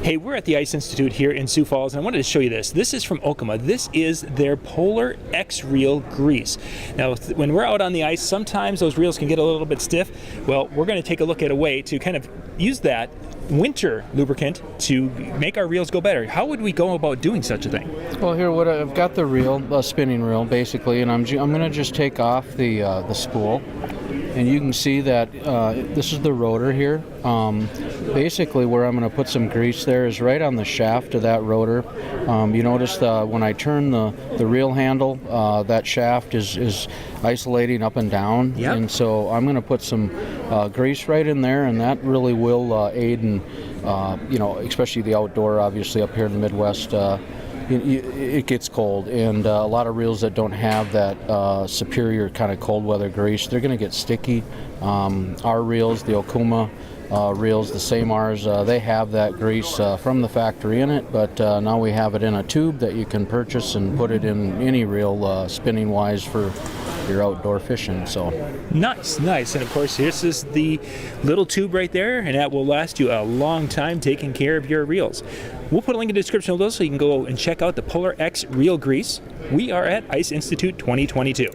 Hey, we're at the Ice Institute here in Sioux Falls, and I wanted to show you this. This is from Okuma. This is their Polar-X Reel Grease. Now, when we're out on the ice, sometimes those reels can get a little bit stiff. Well, we're going to take a look at a way to kind of use that winter lubricant to make our reels go better. How would we go about doing such a thing? Well, here, what I've got the reel, spinning reel, basically, and I'm going to just take off the spool. And you can see that this is the rotor here. Basically, where I'm going to put some grease there is right on the shaft of that rotor. You notice when I turn the reel handle, that shaft is isolating up and down. Yep. And so I'm going to put some grease right in there, and that really will aid in, especially the outdoor, obviously up here in the Midwest. It gets cold, and a lot of reels that don't have that superior kind of cold weather grease, they're going to get sticky. Our reels, the Okuma reels, the same ours, they have that grease from the factory in it, but now we have it in a tube that you can purchase and put it in any reel spinning wise for your outdoor fishing. So Nice. And of course, this is the little tube right there, and that will last you a long time taking care of your reels. We'll put a link in the description below so you can go and check out the Polar-X Reel Grease. We are at Ice Institute 2022.